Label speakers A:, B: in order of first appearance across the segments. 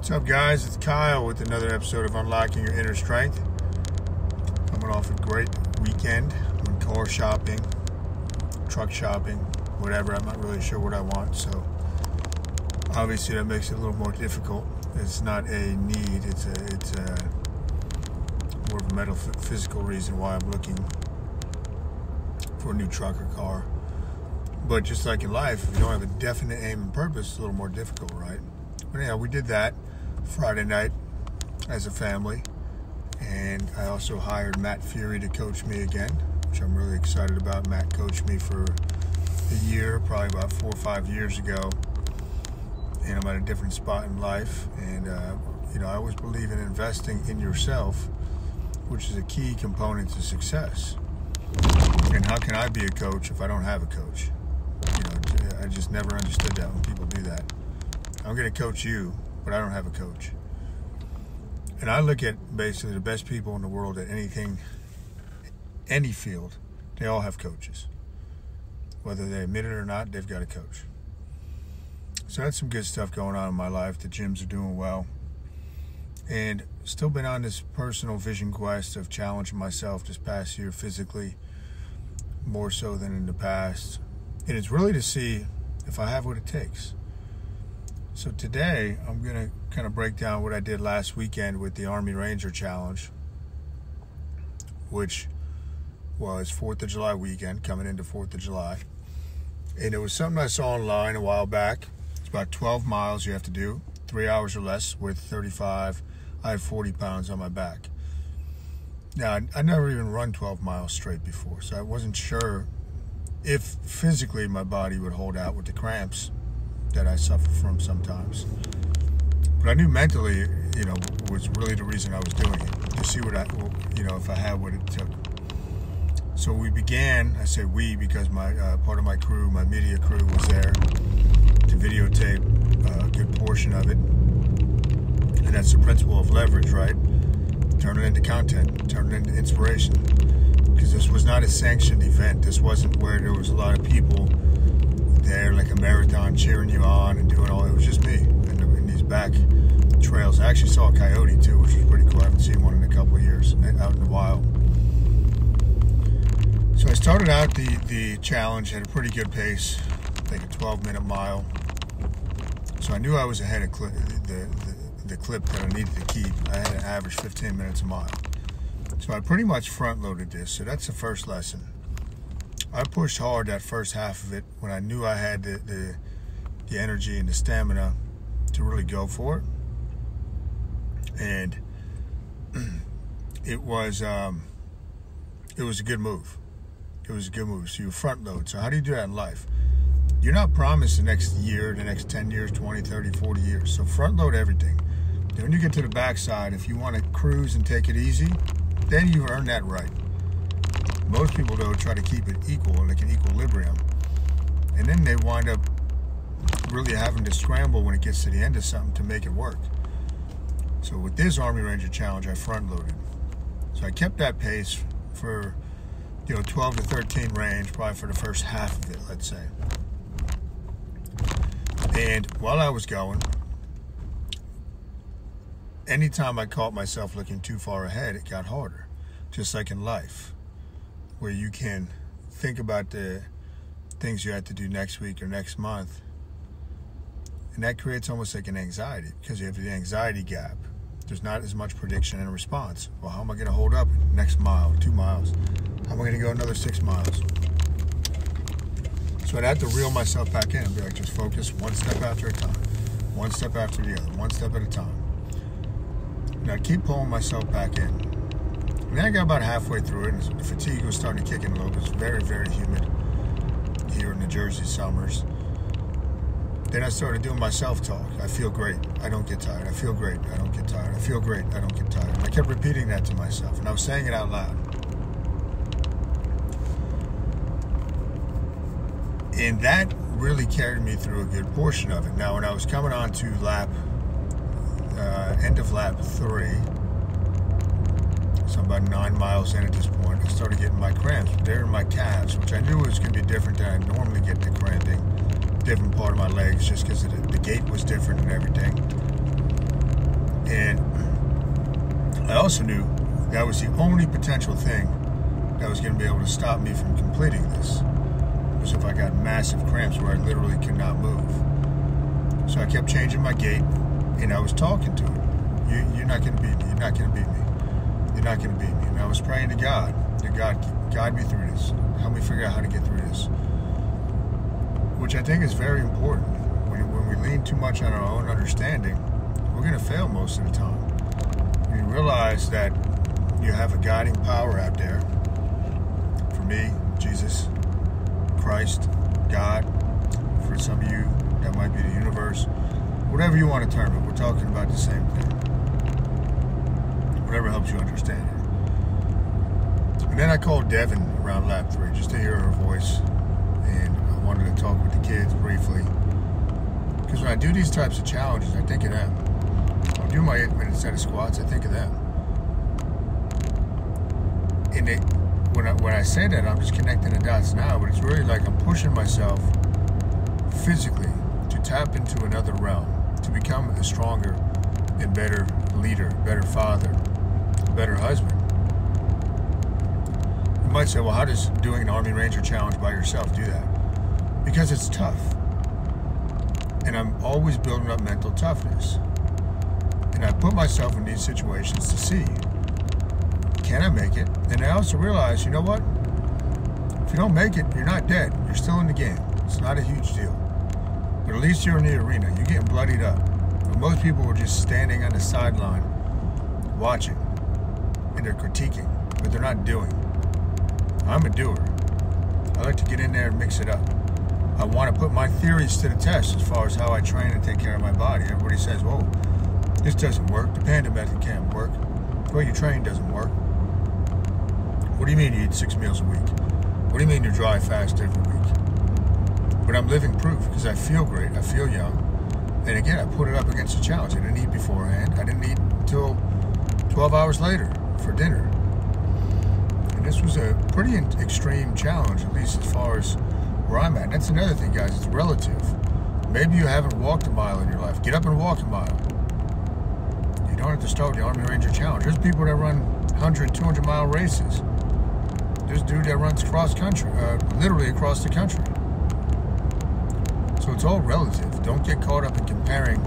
A: What's up, guys? It's Kyle with another episode of Unlocking Your Inner Strength. Coming off a great weekend. Went car shopping, truck shopping, whatever. I'm not really sure what I want, so obviously that makes it a little more difficult. It's not a need. It's a more of a metaphysical reason why I'm looking for a new truck or car. But just like in life, if you don't have a definite aim and purpose, it's a little more difficult, right? But anyhow, we did that Friday night as a family, and I also hired Matt Fury to coach me again, which I'm really excited about. Matt coached me for a year, probably about 4 or 5 years ago, and I'm at a different spot in life. And I always believe in investing in yourself, which is a key component to success. And how can I be a coach if I don't have a coach? I just never understood that when people do that. I'm going to coach you, but I don't have a coach. And I look at basically the best people in the world at anything, any field, they all have coaches. Whether they admit it or not, they've got a coach. So that's some good stuff going on in my life. The gyms are doing well. And still been on this personal vision quest of challenging myself this past year physically, more so than in the past. And it's really to see if I have what it takes. So today, I'm going to kind of break down what I did last weekend with the Army Ranger Challenge, which was 4th of July weekend, coming into 4th of July. And it was something I saw online a while back. It's about 12 miles you have to do, 3 hours or less, with 35. I had 40 pounds on my back. Now, I never even run 12 miles straight before, so I wasn't sure if physically my body would hold out with the cramps that I suffer from sometimes. But I knew mentally, was really the reason I was doing it, to see if I had what it took. So we began, I say we because my part of my crew, my media crew, was there to videotape a good portion of it. And that's the principle of leverage, right? Turn it into content, turn it into inspiration. Because this was not a sanctioned event. This wasn't where there was a lot of people there, like a marathon, cheering you on and doing all. It was just me in these back trails. I actually saw a coyote too, which was pretty cool. I haven't seen one in a couple of years out in the wild. So I started out the challenge at a pretty good pace, like a 12-minute mile. So I knew I was ahead of the clip that I needed to keep. I had an average 15 minutes a mile. So I pretty much front-loaded this. So that's the first lesson. I pushed hard that first half of it when I knew I had the energy and the stamina to really go for it. And it was a good move. It was a good move. So you front load. So how do you do that in life? You're not promised the next year, the next 10 years, 20, 30, 40 years. So front load everything. Then when you get to the backside, if you want to cruise and take it easy, then you earn that right. Most people, though, try to keep it equal, like an equilibrium. And then they wind up really having to scramble when it gets to the end of something to make it work. So with this Army Ranger Challenge, I front-loaded. So I kept that pace for, 12 to 13 range, probably for the first half of it, let's say. And while I was going, anytime I caught myself looking too far ahead, it got harder. Just like in life, where you can think about the things you have to do next week or next month. And that creates almost like an anxiety, because you have the anxiety gap. There's not as much prediction and response. Well, how am I going to hold up next mile, 2 miles? How am I going to go another 6 miles? So I'd have to reel myself back in and be like, just focus one step after a time, one step after the other, one step at a time. And I'd keep pulling myself back in. And then I got about halfway through it, and the fatigue was starting to kick in a little bit. It's very, very humid here in the Jersey summers. Then I started doing my self-talk. I feel great. I don't get tired. I feel great. I don't get tired. I feel great. I don't get tired. And I kept repeating that to myself, and I was saying it out loud. And that really carried me through a good portion of it. Now, when I was coming on to end of lap 3, so I'm about 9 miles in at this point, I started getting my cramps. They're in my calves, which I knew was going to be different than I normally get the cramping. Different part of my legs, just because the gait was different and everything. And I also knew that was the only potential thing that was going to be able to stop me from completing this. Was if I got massive cramps where I literally could not move. So I kept changing my gait, and I was talking to it. You're not going to beat me. You're not going to beat me. You're not going to beat me. And I was praying to God, that God guide me through this. Help me figure out how to get through this. Which I think is very important. When we lean too much on our own understanding, we're going to fail most of the time. When you realize that you have a guiding power out there, for me, Jesus, Christ, God, for some of you, that might be the universe, whatever you want to term it, we're talking about the same thing. Whatever helps you understand it. And then I called Devin around lap 3 just to hear her voice, and I wanted to talk with the kids briefly. Because when I do these types of challenges, I think of them. When I do my 8-minute set of squats, I think of them. And when I say that, I'm just connecting the dots now, but it's really like I'm pushing myself physically to tap into another realm, to become a stronger and better leader, better father, better husband. You might say, well, how does doing an Army Ranger challenge by yourself do that? Because it's tough. And I'm always building up mental toughness. And I put myself in these situations to see, can I make it? And I also realize, you know what? If you don't make it, you're not dead. You're still in the game. It's not a huge deal. But at least you're in the arena. You're getting bloodied up. But most people are just standing on the sideline, watching, and they're critiquing, but they're not doing. I'm a doer. I like to get in there and mix it up. I want to put my theories to the test as far as how I train and take care of my body. Everybody says, whoa, this doesn't work. The Panda method can't work. The way you train doesn't work. What do you mean you eat 6 meals a week? What do you mean you drive fast every week? But I'm living proof because I feel great. I feel young. And again, I put it up against a challenge. I didn't eat beforehand. I didn't eat until 12 hours later for dinner. And this was a pretty extreme challenge, at least as far as where I'm at. And that's another thing, guys. It's relative. Maybe you haven't walked a mile in your life. Get up and walk a mile. You don't have to start with the Army Ranger Challenge. There's people that run 100, 200-mile races. There's a dude that runs cross country, literally across the country. So it's all relative. Don't get caught up in comparing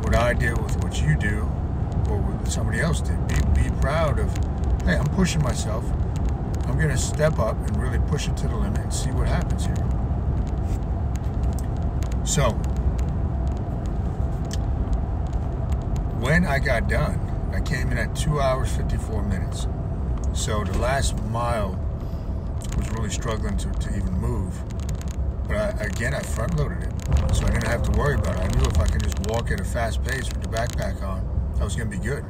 A: what I did with what you do or what somebody else did. Be proud of, hey, I'm pushing myself. I'm going to step up and really push it to the limit and see what happens here. So, when I got done, I came in at 2 hours, 54 minutes. So the last mile was really struggling to even move. But I front-loaded it. So I didn't have to worry about it. I knew if I could just walk at a fast pace with the backpack on, I was going to be good.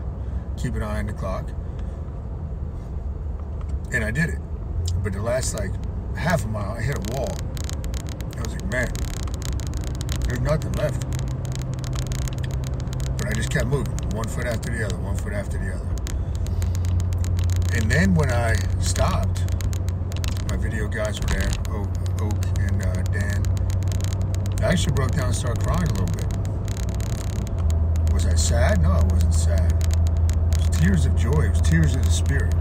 A: Keep an eye on the clock. And I did it. But the last, half a mile, I hit a wall. I was like, man, there's nothing left. But I just kept moving. One foot after the other, one foot after the other. And then when I stopped, my video guys were there, Oak and Dan. I actually broke down and started crying a little bit. Was I sad? No, I wasn't sad. It was tears of joy. It was tears of the spirit.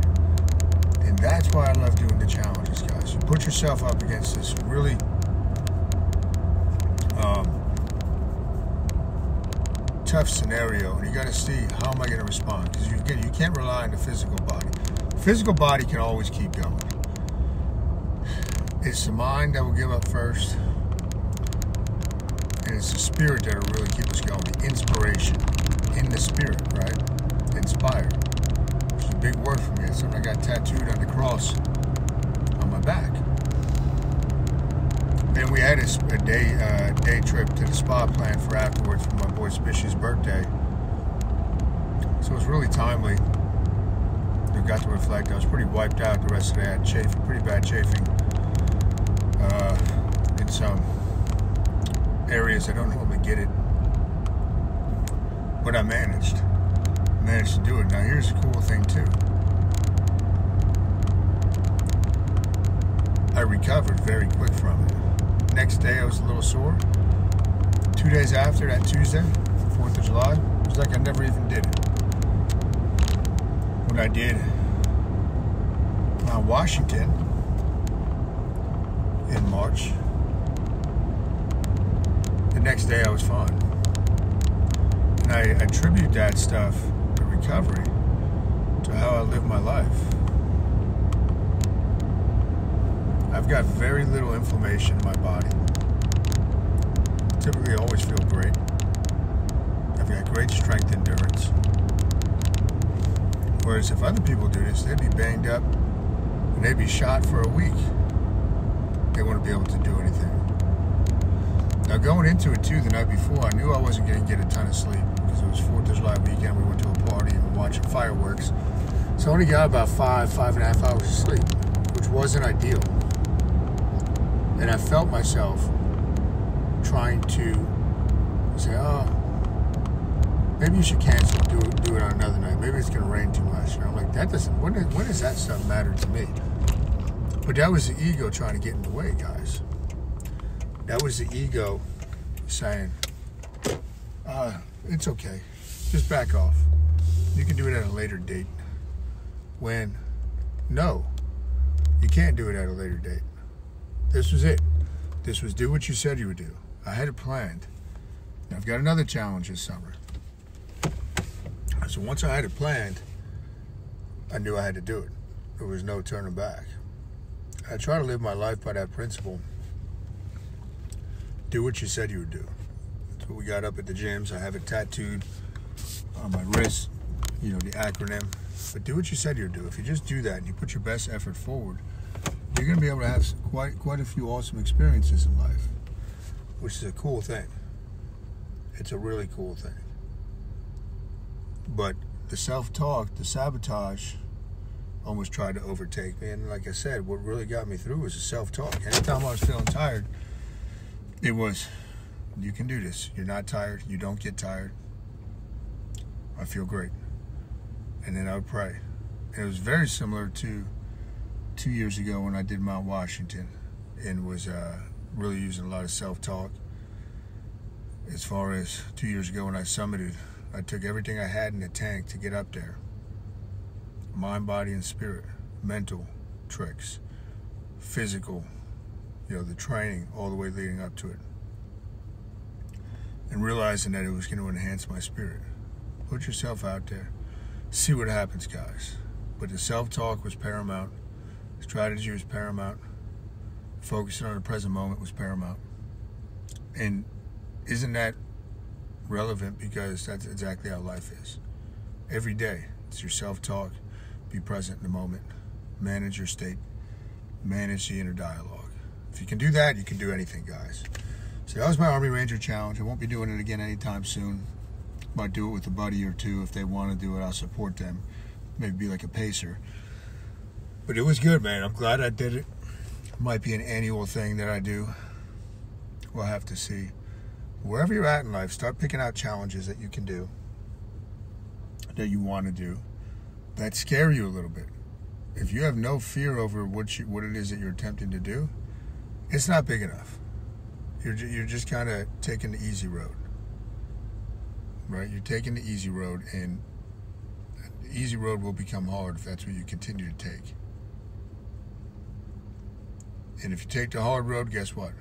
A: And that's why I love doing the challenges, guys. You put yourself up against this really tough scenario, and you got to see, how am I going to respond? Because you can't rely on the physical body. The physical body can always keep going. It's the mind that will give up first, and it's the spirit that will really keep us going. The inspiration in the spirit, right? Inspire, which is a big word for me. It's something I got tattooed on the cross on my back. And we had a day trip to the spa planned for afterwards for my boy Spish's birthday. So it was really timely. I got to reflect. I was pretty wiped out the rest of the day. I had chafing, pretty bad chafing in some areas. I don't normally get it, but I managed to do it. Now here's the cool thing too. I recovered very quick from it. Next day I was a little sore. 2 days after, that Tuesday, 14 4th of July, it was like I never even did it. When I did Washington in March, the next day I was fine. And I attribute that stuff, the recovery, to how I live my life. I've got very little inflammation in my body. Typically I always feel great. I've got great strength endurance. Whereas if other people do this, they'd be banged up and they'd be shot for a week. They wouldn't be able to do anything. Now going into it too, the night before, I knew I wasn't going to get a ton of sleep because it was 4th of July weekend. We went to a party and were watching fireworks. So I only got about 5.5 hours of sleep, which wasn't ideal. And I felt myself trying to say, oh, maybe you should cancel, do it on another night. Maybe it's going to rain too much. And I'm like, that doesn't, when does that stuff matter to me? But that was the ego trying to get in the way, guys. That was the ego saying, it's okay. Just back off. You can do it at a later date. When, no, you can't do it at a later date. This was it. This was do what you said you would do. I had it planned. Now, I've got another challenge this summer. So once I had it planned, I knew I had to do it. There was no turning back. I try to live my life by that principle. Do what you said you would do. That's what we got up at the gyms. I have it tattooed on my wrist, you know, the acronym. But do what you said you would do. If you just do that and you put your best effort forward, you're going to be able to have quite a few awesome experiences in life, which is a cool thing. It's a really cool thing. But the self-talk, the sabotage, almost tried to overtake me. And like I said, what really got me through was the self-talk. Anytime I was feeling tired, it was, you can do this. You're not tired. You don't get tired. I feel great. And then I would pray. And it was very similar to 2 years ago when I did Mount Washington and was really using a lot of self-talk. As far as 2 years ago when I summited, I took everything I had in the tank to get up there. Mind, body, and spirit. Mental tricks. Physical, you know, the training all the way leading up to it. And realizing that it was going to enhance my spirit. Put yourself out there. See what happens, guys. But the self-talk was paramount. Strategy was paramount. Focusing on the present moment was paramount. And isn't that relevant? Because that's exactly how life is. Every day, it's your self-talk. Be present in the moment. Manage your state. Manage the inner dialogue. If you can do that, you can do anything, guys. So that was my Army Ranger challenge. I won't be doing it again anytime soon. Might do it with a buddy or two. If they want to do it, I'll support them. Maybe be like a pacer. But it was good, man. I'm glad I did it. Might be an annual thing that I do. We'll have to see. Wherever you're at in life, start picking out challenges that you can do, that you want to do, that scare you a little bit. If you have no fear over what it is that you're attempting to do, it's not big enough. You're just kind of taking the easy road, right? You're taking the easy road, and the easy road will become hard if that's what you continue to take. And if you take the hard road, guess what?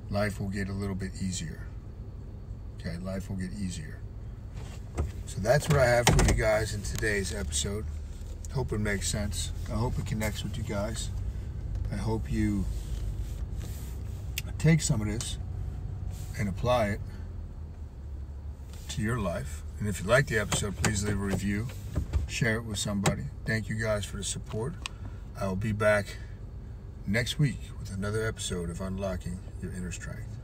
A: Life will get a little bit easier. Okay, life will get easier. So that's what I have for you guys in today's episode. Hope it makes sense. I hope it connects with you guys. I hope you take some of this and apply it to your life. And if you like the episode, please leave a review. Share it with somebody. Thank you guys for the support. I will be back next week with another episode of Unlocking Your Inner Strength.